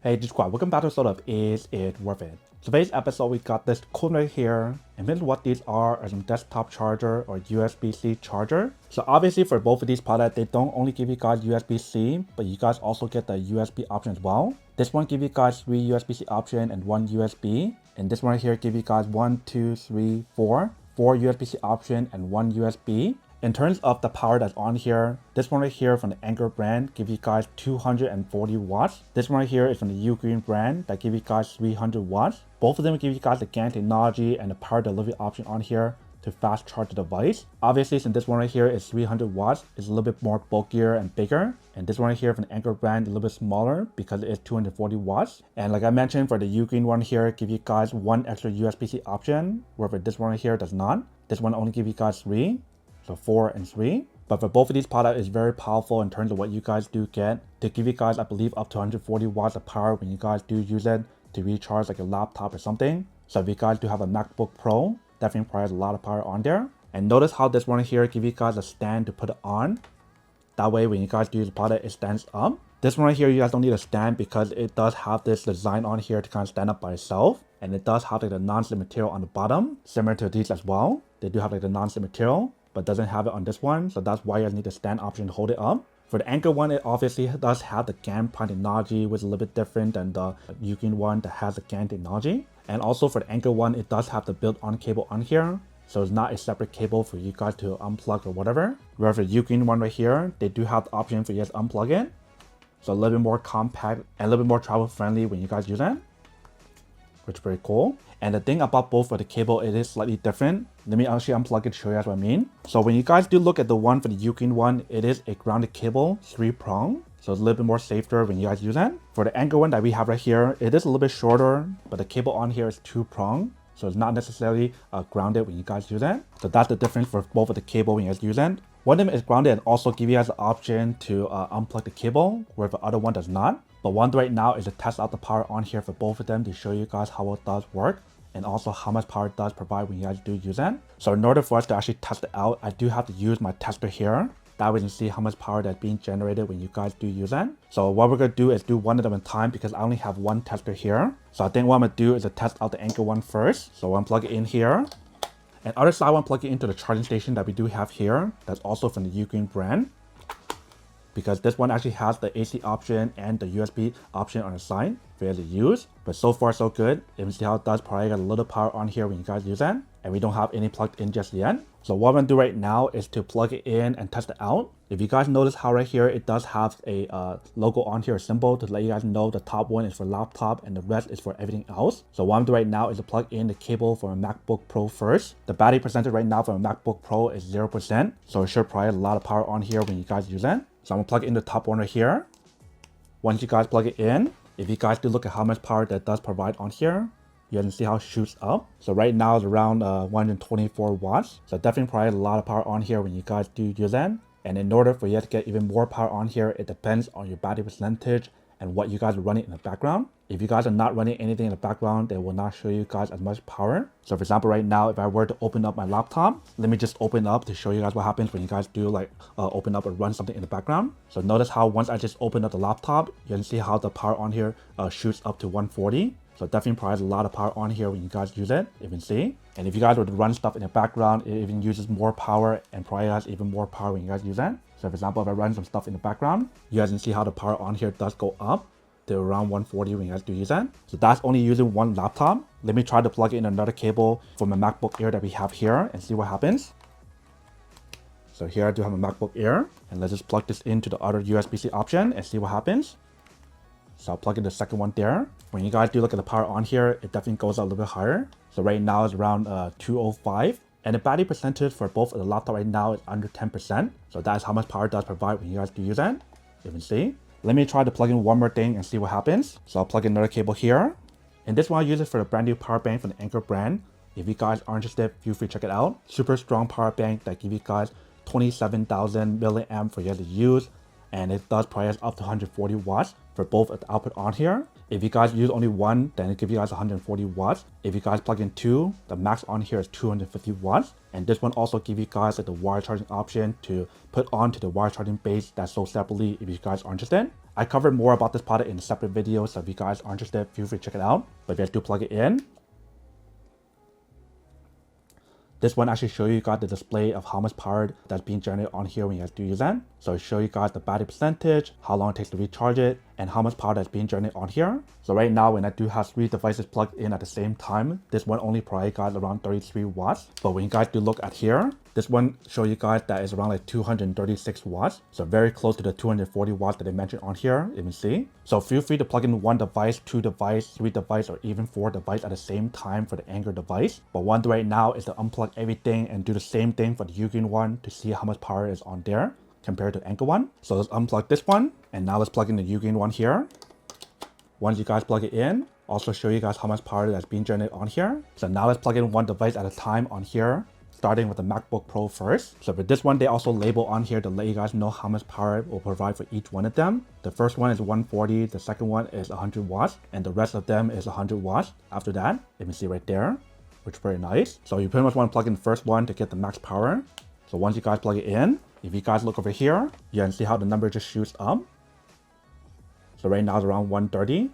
Hey, this is Squad. Welcome back to sort of Is It Worth It? Today's episode, we got this cool right here. And basically what these are some desktop charger or USB-C charger. So obviously for both of these products, they don't only give you guys USB-C, but you guys also get the USB option as well. This one give you guys 3 USB-C option and 1 USB. And this one right here give you guys 4 USB-C option and 1 USB. In terms of the power that's on here, this one right here from the Anker brand give you guys 240 watts. This one right here is from the UGreen brand that give you guys 300 watts. Both of them give you guys the GaN technology and the power delivery option on here to fast charge the device. Obviously, since this one right here is 300 watts, it's a little bit more bulkier and bigger. And this one right here from the Anker brand is a little bit smaller because it is 240 watts. And like I mentioned, for the UGreen one here, give you guys 1 extra USB-C option, wherever this one right here does not. This one only give you guys 3. So 4 and 3. But for both of these products, it's very powerful in terms of what you guys do get. To give you guys, I believe, up to 140 watts of power when you guys do use it to recharge like a laptop or something. So if you guys do have a MacBook Pro, definitely requires a lot of power on there. And notice how this one here give you guys a stand to put it on. That way when you guys do use the product, it stands up. This one right here, you guys don't need a stand because it does have this design on here to kind of stand up by itself. And it does have like the non-slip material on the bottom, similar to these as well. They do have like the non-slip material, but doesn't have it on this one, so that's why you guys need the stand option to hold it up. For the Anker one, it obviously does have the GaN prime technology, which is a little bit different than the UGreen one that has the GaN technology. And also for the Anker one, it does have the built-on cable on here, so it's not a separate cable for you guys to unplug or whatever. Whereas for the UGreen one right here, they do have the option for you guys to unplug it, so a little bit more compact and a little bit more travel friendly when you guys use it, which is very cool. And the thing about both for the cable, it is slightly different. Let me actually unplug it to show you guys what I mean. So when you guys do look at the one for the UGreen one, it is a grounded cable, 3-prong. So it's a little bit more safer when you guys use it. For the Anker one that we have right here, it is a little bit shorter, but the cable on here is 2-prong. So it's not necessarily grounded when you guys use it. So that's the difference for both of the cable when you guys use it. One of them is grounded and also give you guys the option to unplug the cable, where the other one does not. But one right now is to test out the power on here for both of them to show you guys how it does work and also how much power it does provide when you guys do use it. So in order for us to actually test it out, I do have to use my tester here. That way we can see how much power that's being generated when you guys do use it. So what we're going to do is do one of them at a time because I only have one tester here. So I think what I'm going to do is to test out the Anker one first. So I'm going to plug it in here. And other side, I want to plug it into the charging station that we do have here. That's also from the UGreen brand, because this one actually has the AC option and the USB option on the side for you to use. But so far so good. You can see how it does probably got a little power on here when you guys use it. And we don't have any plugged in just yet. So what I'm going to do right now is to plug it in and test it out. If you guys notice how right here, it does have a logo on here, a symbol to let you guys know the top one is for laptop and the rest is for everything else. So what I'm doing right now is to plug in the cable for a MacBook Pro first. The battery percentage right now for a MacBook Pro is 0%. So it should provide a lot of power on here when you guys use it. So I'm going to plug in the top one right here. Once you guys plug it in, if you guys do look at how much power that does provide on here, you can see how it shoots up. So right now it's around 124 watts. So definitely provide a lot of power on here when you guys do use it. And in order for you to get even more power on here, it depends on your battery percentage and what you guys are running in the background. If you guys are not running anything in the background, they will not show you guys as much power. So for example, right now, if I were to open up my laptop, let me just open up to show you guys what happens when you guys do like open up and run something in the background. So notice how once I just open up the laptop, you can see how the power on here shoots up to 140. So definitely provides a lot of power on here when you guys use it, you can see. And if you guys were to run stuff in the background, it even uses more power and provides even more power when you guys use it. So for example, if I run some stuff in the background, you guys can see how the power on here does go up to around 140 when you guys do use it. So that's only using one laptop. Let me try to plug in another cable from a MacBook Air that we have here and see what happens. So here I do have a MacBook Air, and let's just plug this into the other USB-C option and see what happens. So I'll plug in the second one there. When you guys do look at the power on here, it definitely goes up a little bit higher. So right now it's around 205. And the battery percentage for both of the laptop right now is under 10%. So that's how much power it does provide when you guys do use it. You can see. Let me try to plug in one more thing and see what happens. So I'll plug in another cable here. And this one I use it for the brand new power bank from the Anker brand. If you guys are interested, feel free to check it out. Super strong power bank that give you guys 27,000 milliamp for you guys to use. and it does provide us up to 140 watts for both of the output on here. If you guys use only one, then it gives you guys 140 watts. If you guys plug in two, the max on here is 250 watts. And this one also gives you guys like the wire charging option to put onto the wire charging base that's sold separately if you guys are interested. I covered more about this product in a separate video, so if you guys are interested, feel free to check it out. But if you guys do plug it in, this one actually shows you guys the display of how much power that's being generated on here when you guys do use it. So it shows you guys the battery percentage, how long it takes to recharge it, and how much power that's being generated on here. So right now, when I do have 3 devices plugged in at the same time, this one only provides guys around 33 watts. But when you guys do look at here, this one shows you guys that is around like 236 watts. So very close to the 240 watts that they mentioned on here, you can see. So feel free to plug in 1 device, 2 device, 3 device, or even 4 device at the same time for the Anker device. But one right now is to unplug everything and do the same thing for the UGreen one to see how much power is on there compared to Anker one. So let's unplug this one, and now let's plug in the UGreen one here. Once you guys plug it in, also show you guys how much power that's being generated on here. So now let's plug in 1 device at a time on here, starting with the MacBook Pro first. So for this one, they also label on here to let you guys know how much power it will provide for each one of them. The first one is 140, the second one is 100 watts, and the rest of them is 100 watts. After that, you can see right there, which is very nice. So you pretty much want to plug in the first one to get the max power. So once you guys plug it in, if you guys look over here, you can see how the number just shoots up. So right now it's around 130.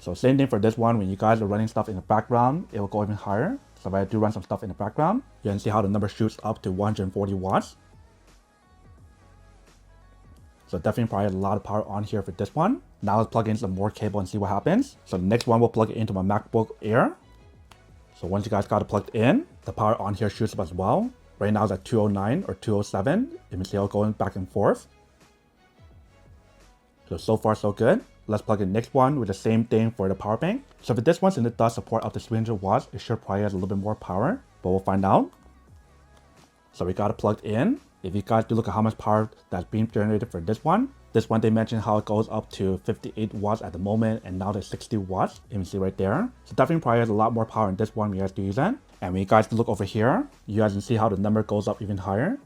So same thing for this one, when you guys are running stuff in the background, it will go even higher. So if I do run some stuff in the background, you can see how the number shoots up to 140 watts. So definitely probably a lot of power on here for this one. Now let's plug in some more cable and see what happens. So the next one, we'll plug it into my MacBook Air. So once you guys got it plugged in, the power on here shoots up as well. Right now it's at 209 or 207. You can see it going back and forth. So far so good. Let's plug in the next one with the same thing for the power bank. So for this one, since it does support up to 300 watts, it should probably have a little bit more power, but we'll find out. So we got it plugged in. If you guys do look at how much power that's being generated for this one they mentioned how it goes up to 58 watts at the moment, and now there's 60 watts. You can see right there. So definitely probably has a lot more power in this one when you guys do use that. And when you guys do look over here, you guys can see how the number goes up even higher.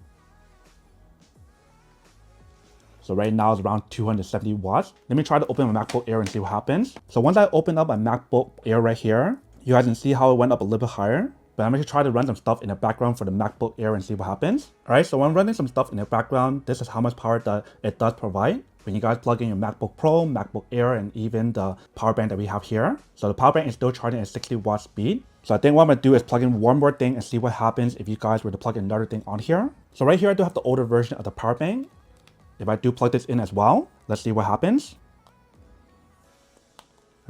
So right now it's around 270 watts. Let me try to open my MacBook Air and see what happens. So once I open up my MacBook Air right here, you guys can see how it went up a little bit higher. But I'm going to try to run some stuff in the background for the MacBook Air and see what happens. Alright, so when I'm running some stuff in the background, this is how much power that it does provide. When you guys plug in your MacBook Pro, MacBook Air, and even the power bank that we have here. So the power bank is still charging at 60 watt speed. So I think what I'm going to do is plug in one more thing and see what happens if you guys were to plug in another thing on here. So right here I do have the older version of the power bank. If I do plug this in as well, let's see what happens.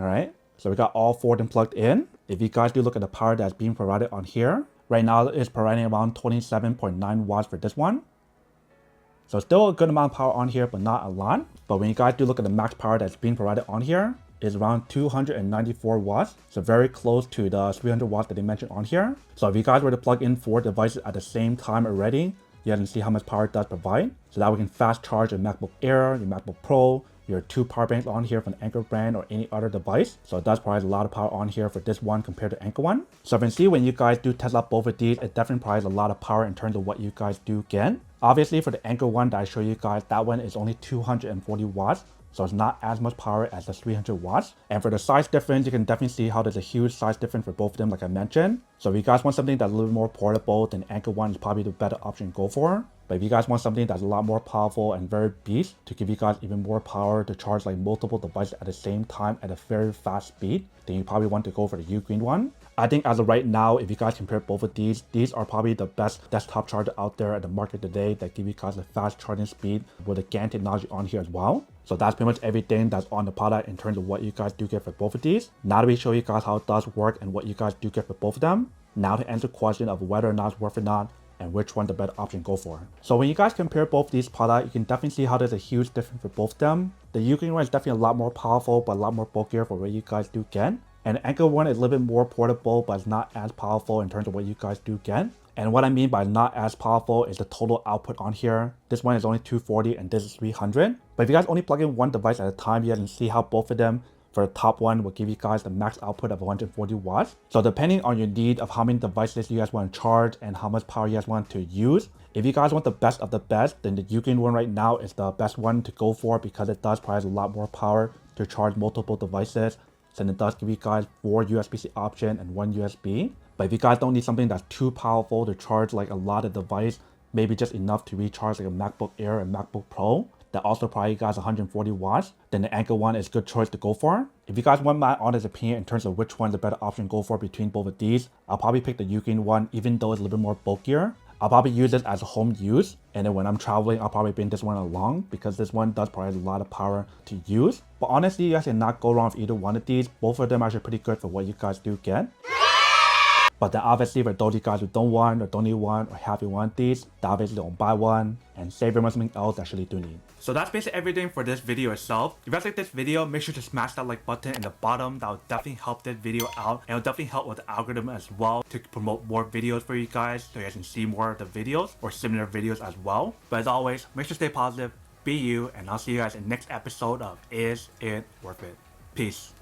Alright, so we got all 4 of them plugged in. If you guys do look at the power that's being provided on here, right now it's providing around 27.9 watts for this one. So still a good amount of power on here, but not a lot. But when you guys do look at the max power that's being provided on here, is around 294 watts. So very close to the 300 watts that they mentioned on here. So if you guys were to plug in 4 devices at the same time already, you guys can see how much power it does provide. So that we can fast charge your MacBook Air, your MacBook Pro, your 2 power banks on here from the Anker brand or any other device. So it does provide a lot of power on here for this one compared to Anker one. So you can see when you guys do test out both of these, it definitely provides a lot of power in terms of what you guys do get. Obviously for the Anker one that I show you guys, that one is only 240 watts. So it's not as much power as the 300 watts. And for the size difference, you can definitely see how there's a huge size difference for both of them, like I mentioned. So if you guys want something that's a little more portable, then Anker one is probably the better option to go for. But if you guys want something that's a lot more powerful and very beast to give you guys even more power to charge like multiple devices at the same time at a very fast speed, then you probably want to go for the UGreen one. I think as of right now, if you guys compare both of these are probably the best desktop charger out there at the market today that give you guys a fast charging speed with the GaN technology on here as well. So that's pretty much everything that's on the product in terms of what you guys do get for both of these. Now that we show you guys how it does work and what you guys do get for both of them, now to answer the question of whether or not it's worth it or not, and which one the better option to go for. So when you guys compare both these products, you can definitely see how there's a huge difference for both of them. The UGreen one is definitely a lot more powerful, but a lot more bulkier for what you guys do get. And the Anker one is a little bit more portable, but it's not as powerful in terms of what you guys do get. And what I mean by not as powerful is the total output on here. This one is only 240 and this is 300. But if you guys only plug in one device at a time, you guys can see how both of them for the top one will give you guys the max output of 140 watts. So depending on your need of how many devices you guys want to charge and how much power you guys want to use, if you guys want the best of the best, then the UGreen one right now is the best one to go for because it does provide a lot more power to charge multiple devices. And it does give you guys 4 USB-C option and 1 USB. But if you guys don't need something that's too powerful to charge like a lot of device, maybe just enough to recharge like a MacBook Air and MacBook Pro, that also probably you guys 140 watts, then the Anker one is a good choice to go for. If you guys want my honest opinion in terms of which one's a better option to go for between both of these, I'll probably pick the UGreen one even though it's a little bit more bulkier. I'll probably use it as a home use, and then when I'm traveling, I'll probably bring this one along because this one does provide a lot of power to use. But honestly, you guys cannot go wrong with either one of these. Both of them are actually pretty good for what you guys do get. But then obviously for those of you guys who don't want or don't need one or have you want these, then obviously don't buy one and save your money on something else that actually do need. So that's basically everything for this video itself. If you guys like this video, make sure to smash that like button in the bottom. That will definitely help this video out, and it will definitely help with the algorithm as well to promote more videos for you guys so you guys can see more of the videos or similar videos as well. But as always, make sure to stay positive, be you, and I'll see you guys in the next episode of Is It Worth It? Peace.